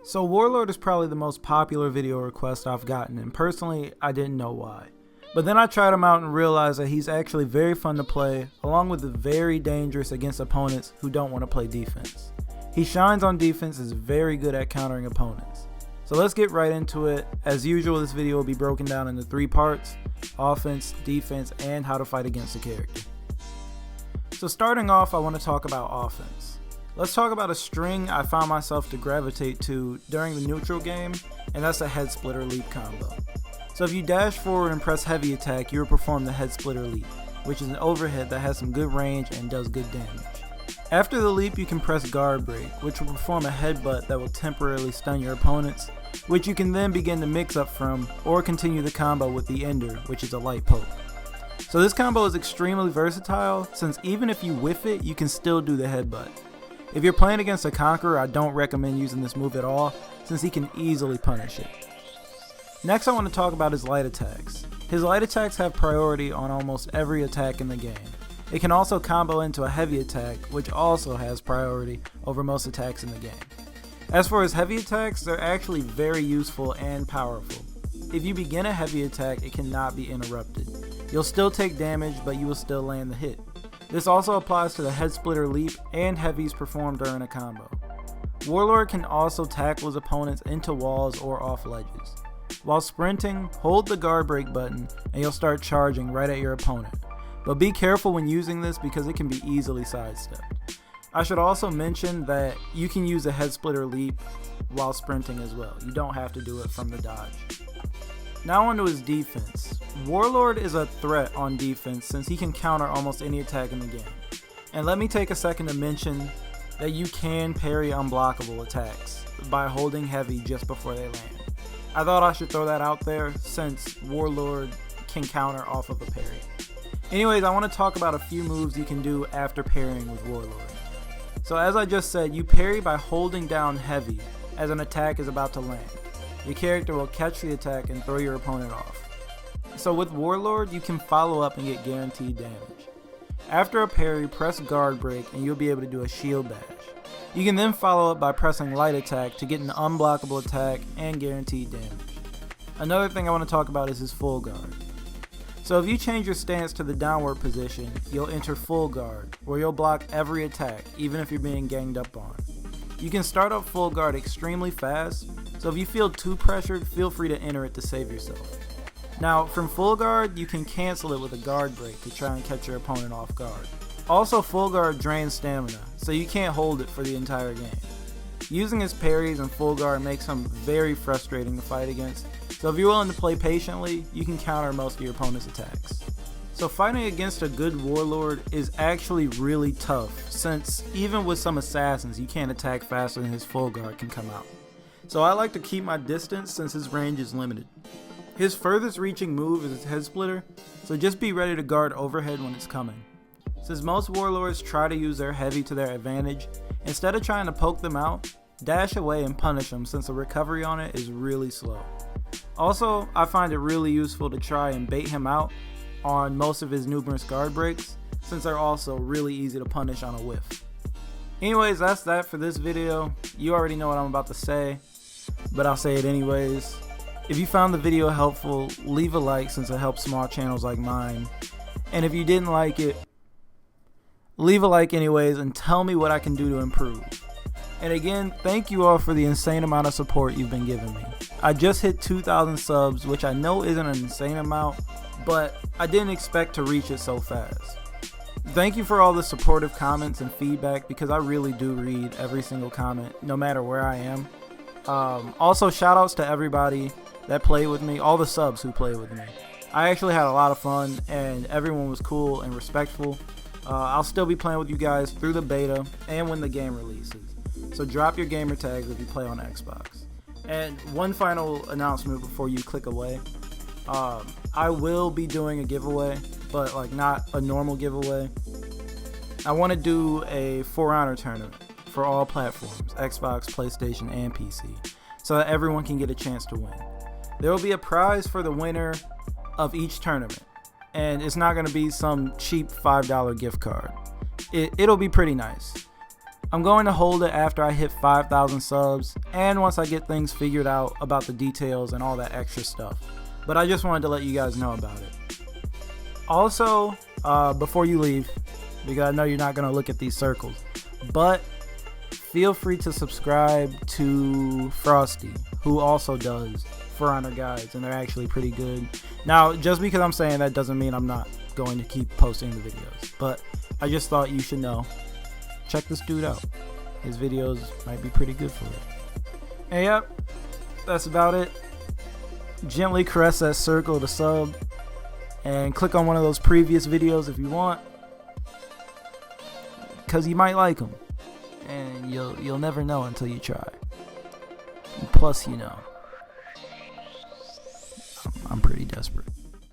So Warlord is probably the most popular video request I've gotten, and personally I didn't know why. But then I tried him out and realized that he's actually very fun to play, along with very dangerous against opponents who don't want to play defense. He shines on defense, is very good at countering opponents. So let's get right into it. As usual, this video will be broken down into 3 parts: offense, defense, and how to fight against a character. So starting off, I want to talk about offense. Let's talk about a string I found myself to gravitate to during the neutral game, and that's the head splitter leap combo. So if you dash forward and press heavy attack, you will perform the head splitter leap, which is an overhead that has some good range and does good damage. After the leap, you can press guard break, which will perform a headbutt that will temporarily stun your opponents, which you can then begin to mix up from, or continue the combo with the ender, which is a light poke. So this combo is extremely versatile, since even if you whiff it, you can still do the headbutt. If you're playing against a Conqueror, I don't recommend using this move at all, since he can easily punish it. Next, I want to talk about his light attacks. His light attacks have priority on almost every attack in the game. It can also combo into a heavy attack, which also has priority over most attacks in the game. As for his heavy attacks, they're actually very useful and powerful. If you begin a heavy attack, it cannot be interrupted. You'll still take damage, but you will still land the hit. This also applies to the head splitter leap and heavies performed during a combo. Warlord can also tackle his opponents into walls or off ledges. While sprinting, hold the guard break button and you'll start charging right at your opponent. But be careful when using this because it can be easily sidestepped. I should also mention that you can use a head splitter leap while sprinting as well. You don't have to do it from the dodge. Now onto his defense. Warlord is a threat on defense since he can counter almost any attack in the game. And let me take a second to mention that you can parry unblockable attacks by holding heavy just before they land. I thought I should throw that out there since Warlord can counter off of a parry. Anyways, I want to talk about a few moves you can do after parrying with Warlord. So as I just said, you parry by holding down heavy as an attack is about to land. Your character will catch the attack and throw your opponent off. So with Warlord, you can follow up and get guaranteed damage. After a parry, press guard break and you'll be able to do a shield bash. You can then follow up by pressing light attack to get an unblockable attack and guaranteed damage. Another thing I want to talk about is his full guard. So if you change your stance to the downward position, you'll enter full guard, where you'll block every attack, even if you're being ganged up on. You can start up full guard extremely fast, so if you feel too pressured, feel free to enter it to save yourself. Now, from full guard, you can cancel it with a guard break to try and catch your opponent off guard. Also, full guard drains stamina, so you can't hold it for the entire game. Using his parries and full guard makes him very frustrating to fight against, so if you're willing to play patiently, you can counter most of your opponent's attacks. So fighting against a good Warlord is actually really tough, since even with some assassins, you can't attack faster than his full guard can come out. So I like to keep my distance since his range is limited. His furthest reaching move is his head splitter, so just be ready to guard overhead when it's coming. Since most Warlords try to use their heavy to their advantage, instead of trying to poke them out, dash away and punish them since the recovery on it is really slow. Also, I find it really useful to try and bait him out on most of his numerous guard breaks, since they're also really easy to punish on a whiff. Anyways, that's that for this video. You already know what I'm about to say, but I'll say it anyways. If you found the video helpful, leave a like since it helps small channels like mine. And if you didn't like it, leave a like anyways and tell me what I can do to improve. And again, thank you all for the insane amount of support you've been giving me. I just hit 2,000 subs, which I know isn't an insane amount, but I didn't expect to reach it so fast. Thank you for all the supportive comments and feedback because I really do read every single comment, no matter where I am. Also, shout outs to everybody that played with me, all the subs who played with me. I actually had a lot of fun and everyone was cool and respectful. I'll still be playing with you guys through the beta and when the game releases. So drop your gamer tags if you play on Xbox. And one final announcement before you click away. I will be doing a giveaway, but like not a normal giveaway. I want to do a For Honor tournament for all platforms, Xbox, PlayStation, and PC, so that everyone can get a chance to win. There will be a prize for the winner of each tournament, and it's not going to be some cheap $5 gift card. It'll be pretty nice. I'm going to hold it after I hit 5,000 subs and once I get things figured out about the details and all that extra stuff. But I just wanted to let you guys know about it. Also, before you leave, because I know you're not going to look at these circles, but feel free to subscribe to Frosty, who also does For Honor guides, and they're actually pretty good. Now, just because I'm saying that doesn't mean I'm not going to keep posting the videos, but I just thought you should know. Check this dude out. His videos might be pretty good for it. And yep, that's about it. Gently caress that circle to sub, and click on one of those previous videos if you want, because you might like them, and you'll never know until you try. And plus, you know, I'm pretty desperate.